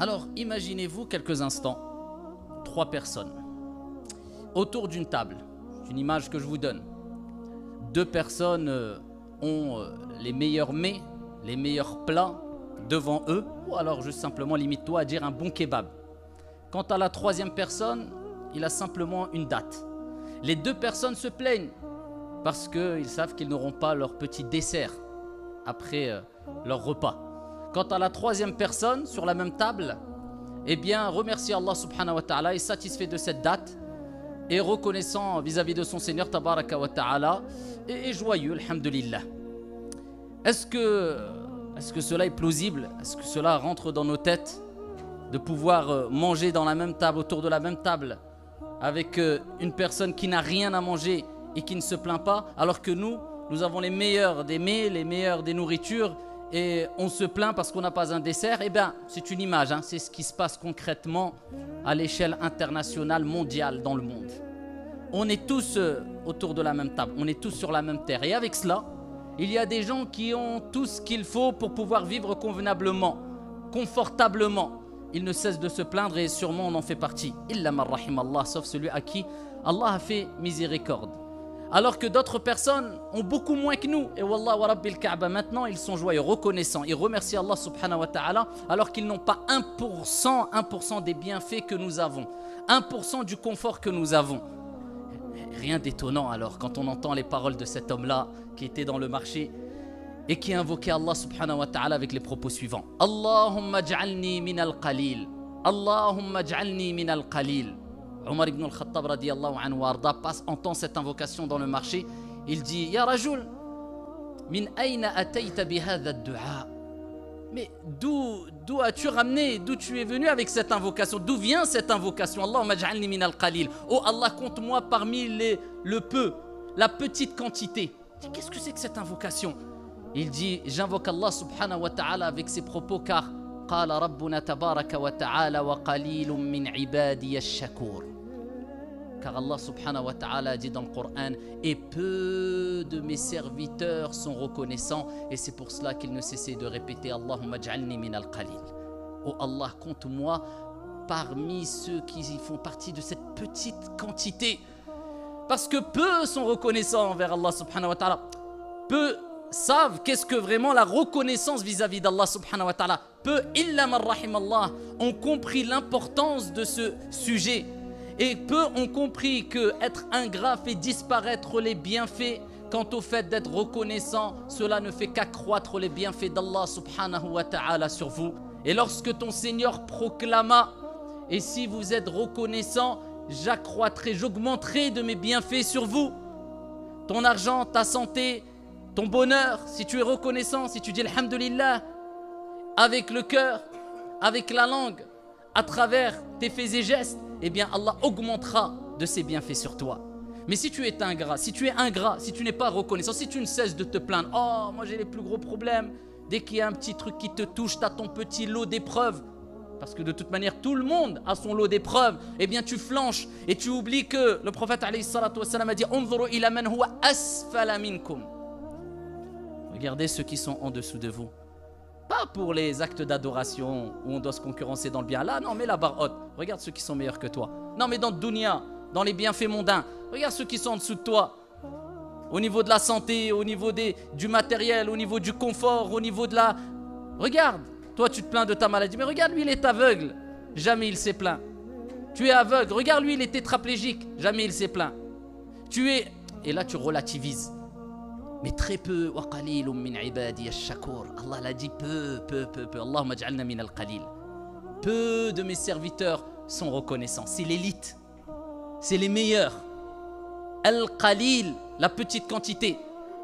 Alors, imaginez-vous quelques instants, 3 personnes, autour d'une table. C'est une image que je vous donne. 2 personnes ont les meilleurs mets, les meilleurs plats devant eux, ou alors juste simplement, limite-toi à dire un bon kebab. Quant à la 3e personne, il a simplement une date. Les 2 personnes se plaignent parce qu'ils savent qu'ils n'auront pas leur petit dessert après leur repas. Quant à la 3e personne sur la même table, eh bien, remercie Allah subhanahu wa ta'ala, est satisfait de cette date et reconnaissant vis-à-vis de son Seigneur tabaraka wa ta'ala et joyeux, alhamdulillah. Est-ce que cela est plausible? Est-ce que cela rentre dans nos têtes de pouvoir manger dans la même table, autour de la même table, avec une personne qui n'a rien à manger et qui ne se plaint pas, alors que nous avons les meilleurs des mets, les meilleurs des nourritures, et on se plaint parce qu'on n'a pas un dessert? Eh bien, c'est une image, hein, c'est ce qui se passe concrètement à l'échelle internationale, mondiale, dans le monde. On est tous autour de la même table, on est tous sur la même terre. Et avec cela, il y a des gens qui ont tout ce qu'il faut pour pouvoir vivre convenablement, confortablement. Ils ne cessent de se plaindre et sûrement on en fait partie. Illa man rahim Allah, sauf celui à qui Allah a fait miséricorde. Alors que d'autres personnes ont beaucoup moins que nous. Et wallah wa rabbil Kaaba, maintenant ils sont joyeux, reconnaissants. Ils remercient Allah subhanahu wa ta'ala alors qu'ils n'ont pas 1% des bienfaits que nous avons. 1% du confort que nous avons. Rien d'étonnant alors quand on entend les paroles de cet homme-là qui était dans le marché et qui invoquait Allah subhanahu wa ta'ala avec les propos suivants. Allahumma j'alni min al-qalil. Allahumma j'alni min al-qalil. Omar ibn al-Khattab radiyallahu anhu warda entend cette invocation dans le marché. Il dit: Ya Rajul, min ayna atayta bi hadha ad-du'a? Mais d'où as-tu ramené, d'où tu es venu avec cette invocation? D'où vient cette invocation? Allahumma j'alni min al-qalil. Oh Allah, compte-moi parmi le peu, la petite quantité. Qu'est-ce que c'est que cette invocation? Il dit: j'invoque Allah subhanahu wa ta'ala avec ses propos car قال ربنا تبارك وتعالى وقليل من عبادي الشكور. Car Allah subhanahu wa ta'ala dit dans le Coran: et peu de mes serviteurs sont reconnaissants, et c'est pour cela qu'il ne cessait de répéter: Allahumma j'alni min al-qalil. Oh Allah, compte-moi parmi ceux qui font partie de cette petite quantité. Parce que peu sont reconnaissants envers Allah subhanahu wa ta'ala. Peu savent qu'est-ce que vraiment la reconnaissance vis-à-vis d'Allah subhanahu wa ta'ala. Peu, illa man rahim Allah, ont compris l'importance de ce sujet. Et peu ont compris que être ingrat fait disparaître les bienfaits. Quant au fait d'être reconnaissant, cela ne fait qu'accroître les bienfaits d'Allah subhanahu wa ta'ala sur vous. Et lorsque ton Seigneur proclama: et si vous êtes reconnaissant, j'accroîtrai, j'augmenterai de mes bienfaits sur vous. Ton argent, ta santé, ton bonheur, si tu es reconnaissant, si tu dis alhamdulillah, avec le cœur, avec la langue, à travers tes faits et gestes, eh bien Allah augmentera de ses bienfaits sur toi. Mais si tu es ingrat, si tu n'es pas reconnaissant, si tu ne cesses de te plaindre: oh, moi j'ai les plus gros problèmes, dès qu'il y a un petit truc qui te touche, tu as ton petit lot d'épreuves, parce que de toute manière tout le monde a son lot d'épreuves, eh bien tu flanches et tu oublies que le prophète alayhi salatu wassalam a dit: unzuru ila man huwa asfala minkum. Regardez ceux qui sont en dessous de vous. Pas pour les actes d'adoration où on doit se concurrencer dans le bien. Là, non, mais la barre haute. Regarde ceux qui sont meilleurs que toi. Non, mais dans le dunya, dans les bienfaits mondains, regarde ceux qui sont en dessous de toi. Au niveau de la santé, au niveau du matériel, au niveau du confort, au niveau de la... Regarde, toi tu te plains de ta maladie, mais regarde, lui il est aveugle. Jamais il s'est plaint. Tu es aveugle, regarde, lui il est tétraplégique. Jamais il s'est plaint. Et là tu relativises. Mais très peu. Allah l'a dit: peu. Allahumma j'alna min al-qalil. Peu de mes serviteurs sont reconnaissants. C'est l'élite. C'est les meilleurs. Al-qalil, la petite quantité.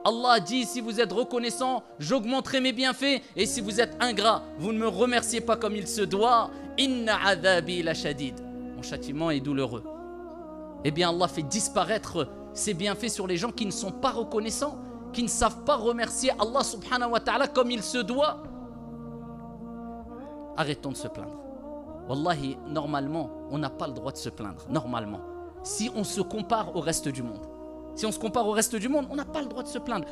Allah dit: si vous êtes reconnaissant, j'augmenterai mes bienfaits. Et si vous êtes ingrat, vous ne me remerciez pas comme il se doit. Inna adhabi la shadid. Mon châtiment est douloureux. Eh bien Allah fait disparaître ses bienfaits sur les gens qui ne sont pas reconnaissants, qui ne savent pas remercier Allah subhanahu wa ta'ala comme il se doit. Arrêtons de se plaindre. Wallahi, normalement, on n'a pas le droit de se plaindre. Normalement. Si on se compare au reste du monde. Si on se compare au reste du monde, on n'a pas le droit de se plaindre.